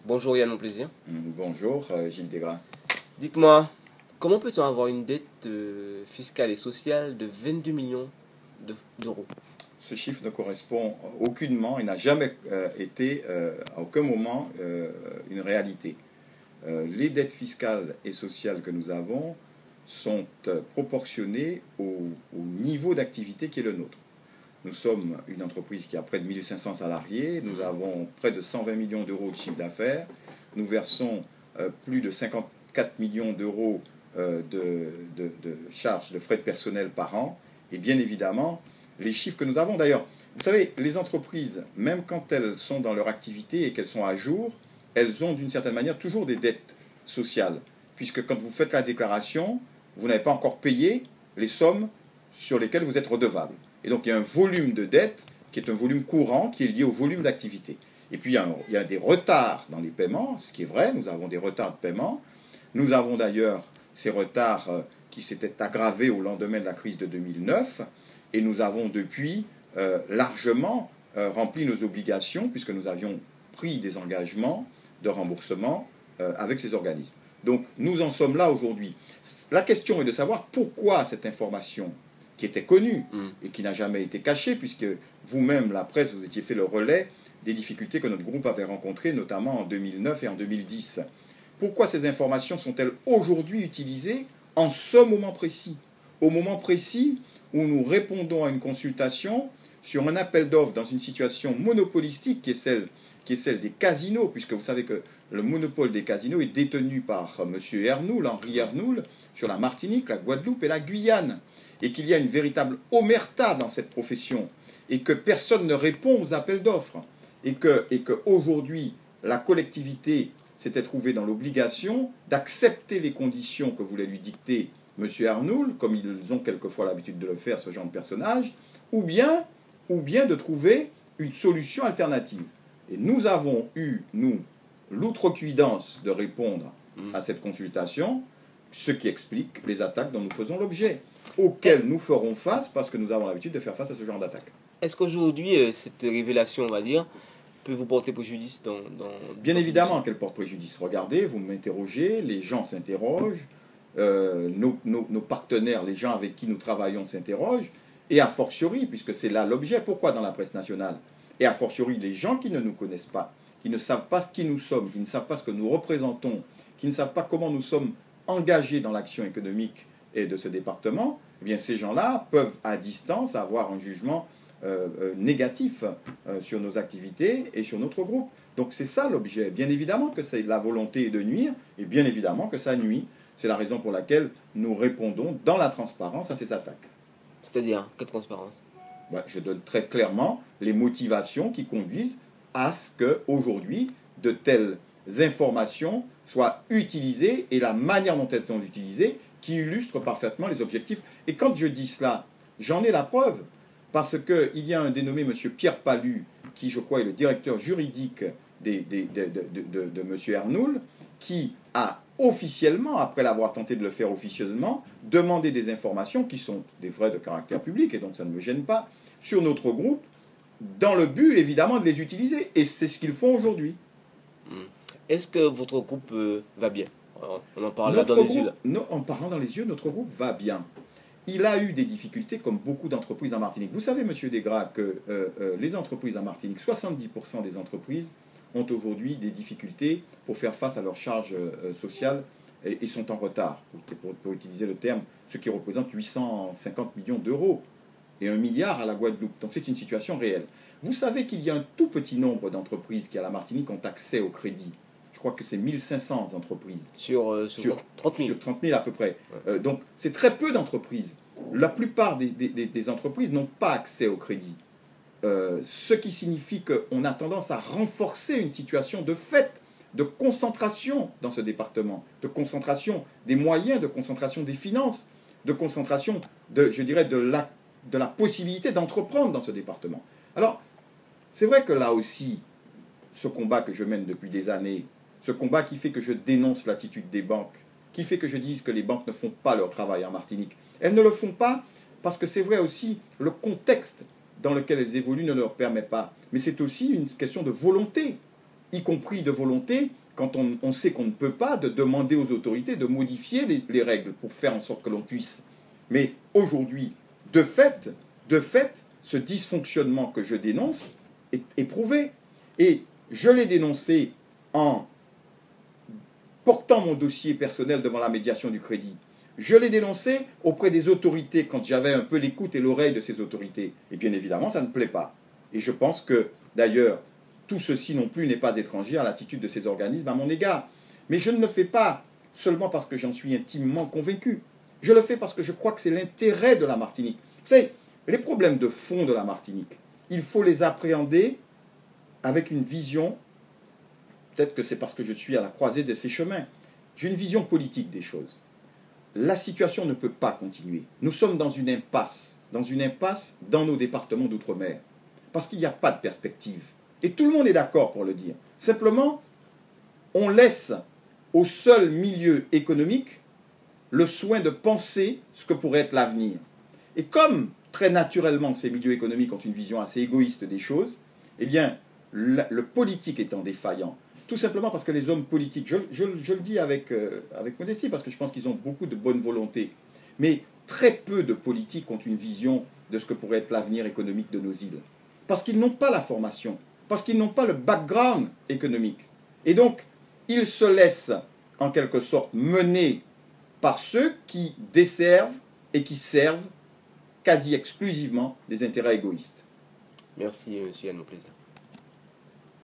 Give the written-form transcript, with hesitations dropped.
Bonjour Yann, mon plaisir. Bonjour Gilles Desgras. Dites-moi, comment peut-on avoir une dette fiscale et sociale de 22 millions d'euros? Ce chiffre ne correspond aucunement et n'a jamais été à aucun moment une réalité. Les dettes fiscales et sociales que nous avons sont proportionnées au niveau d'activité qui est le nôtre. Nous sommes une entreprise qui a près de 1500 salariés, nous avons près de 120 millions d'euros de chiffre d'affaires, nous versons plus de 54 millions d'euros de charges de frais de personnel par an, et bien évidemment, les chiffres que nous avons d'ailleurs, vous savez, les entreprises, même quand elles sont dans leur activité et qu'elles sont à jour, elles ont d'une certaine manière toujours des dettes sociales, puisque quand vous faites la déclaration, vous n'avez pas encore payé les sommes sur lesquelles vous êtes redevable. Et donc il y a un volume de dette qui est un volume courant qui est lié au volume d'activité. Et puis il y a des retards dans les paiements, ce qui est vrai, nous avons des retards de paiement. Nous avons d'ailleurs ces retards qui s'étaient aggravés au lendemain de la crise de 2009, et nous avons depuis largement rempli nos obligations, puisque nous avions pris des engagements de remboursement avec ces organismes. Donc nous en sommes là aujourd'hui. La question est de savoir pourquoi cette information qui était connue et qui n'a jamais été cachée, puisque vous-même, la presse, vous étiez fait le relais des difficultés que notre groupe avait rencontrées, notamment en 2009 et en 2010. Pourquoi ces informations sont-elles aujourd'hui utilisées en ce moment précis? Au moment précis où nous répondons à une consultation sur un appel d'offres dans une situation monopolistique qui est celle des casinos, puisque vous savez que le monopole des casinos est détenu par M. Ernoul, Henri Ernoul, sur la Martinique, la Guadeloupe et la Guyane, et qu'il y a une véritable omerta dans cette profession, et que personne ne répond aux appels d'offres, et que aujourd'hui la collectivité s'était trouvée dans l'obligation d'accepter les conditions que voulait lui dicter M. Ernoul, comme ils ont quelquefois l'habitude de le faire, ce genre de personnage, ou bien de trouver une solution alternative. Et nous avons eu, nous, l'outrecuidance de répondre à cette consultation, ce qui explique les attaques dont nous faisons l'objet, auxquelles nous ferons face parce que nous avons l'habitude de faire face à ce genre d'attaques. Est-ce qu'aujourd'hui, cette révélation, on va dire, peut vous porter préjudice Bien évidemment qu'elle porte préjudice. Regardez, vous m'interrogez, les gens s'interrogent, nos partenaires, les gens avec qui nous travaillons s'interrogent, et a fortiori, puisque c'est là l'objet, pourquoi dans la presse nationale? Et a fortiori, les gens qui ne nous connaissent pas, qui ne savent pas qui nous sommes, qui ne savent pas ce que nous représentons, qui ne savent pas comment nous sommes engagés dans l'action économique et de ce département, eh bien ces gens-là peuvent à distance avoir un jugement négatif sur nos activités et sur notre groupe. Donc c'est ça l'objet. Bien évidemment que c'est la volonté de nuire, et bien évidemment que ça nuit. C'est la raison pour laquelle nous répondons dans la transparence à ces attaques. C'est-à-dire, quelle transparence? Je donne très clairement les motivations qui conduisent à ce qu'aujourd'hui, de telles informations soient utilisées et la manière dont elles sont utilisées qui illustre parfaitement les objectifs. Et quand je dis cela, j'en ai la preuve, parce qu'il y a un dénommé M. Pierre Palu, qui je crois est le directeur juridique de M. Ernoul, qui a officiellement, après l'avoir tenté de le faire officieusement, demandé des informations qui sont des vrais de caractère public, et donc ça ne me gêne pas, sur notre groupe, dans le but évidemment de les utiliser. Et c'est ce qu'ils font aujourd'hui. Est-ce que votre groupe va bien? On en parle là dans les yeux. En parlant dans les yeux, notre groupe va bien. Il a eu des difficultés comme beaucoup d'entreprises en Martinique. Vous savez, monsieur Desgras, que les entreprises en Martinique, 70% des entreprises ont aujourd'hui des difficultés pour faire face à leurs charges sociales et sont en retard, pour utiliser le terme, ce qui représente 850 millions d'euros et 1 milliard à la Guadeloupe. Donc c'est une situation réelle. Vous savez qu'il y a un tout petit nombre d'entreprises qui, à la Martinique, ont accès au crédit. Je crois que c'est 1500 entreprises. Sur 30 000. Sur 30 000 à peu près. Ouais. Donc c'est très peu d'entreprises. La plupart des entreprises n'ont pas accès au crédit. Ce qui signifie qu'on a tendance à renforcer une situation de fait, de concentration dans ce département, de concentration des moyens, de concentration des finances, de concentration, je dirais, de la possibilité d'entreprendre dans ce département. Alors, c'est vrai que là aussi, ce combat que je mène depuis des années, ce combat qui fait que je dénonce l'attitude des banques, qui fait que je dise que les banques ne font pas leur travail en Martinique, elles ne le font pas parce que c'est vrai aussi, le contexte dans lequel elles évoluent ne leur permet pas. Mais c'est aussi une question de volonté. y compris de volonté, quand on sait qu'on ne peut pas, de demander aux autorités de modifier les règles pour faire en sorte que l'on puisse. Mais aujourd'hui, de fait, ce dysfonctionnement que je dénonce est prouvé. Et je l'ai dénoncé en portant mon dossier personnel devant la médiation du crédit. Je l'ai dénoncé auprès des autorités quand j'avais un peu l'écoute et l'oreille de ces autorités. Et bien évidemment, ça ne plaît pas. Et je pense que, d'ailleurs, tout ceci non plus n'est pas étranger à l'attitude de ces organismes à mon égard. Mais je ne le fais pas seulement parce que j'en suis intimement convaincu. Je le fais parce que je crois que c'est l'intérêt de la Martinique. Vous savez, les problèmes de fond de la Martinique, il faut les appréhender avec une vision, peut-être que c'est parce que je suis à la croisée de ces chemins, j'ai une vision politique des choses. La situation ne peut pas continuer. Nous sommes dans une impasse dans nos départements d'outre-mer, parce qu'il n'y a pas de perspective. Et tout le monde est d'accord pour le dire. Simplement, on laisse au seul milieu économique le soin de penser ce que pourrait être l'avenir. Et comme, très naturellement, ces milieux économiques ont une vision assez égoïste des choses, eh bien, le politique étant défaillant, tout simplement parce que les hommes politiques, je le dis avec modestie, parce que je pense qu'ils ont beaucoup de bonne volonté, mais très peu de politiques ont une vision de ce que pourrait être l'avenir économique de nos îles. Parce qu'ils n'ont pas la formation, parce qu'ils n'ont pas le background économique. Et donc, ils se laissent, en quelque sorte, mener par ceux qui desservent et qui servent quasi exclusivement des intérêts égoïstes. Merci, monsieur Yann, mon plaisir.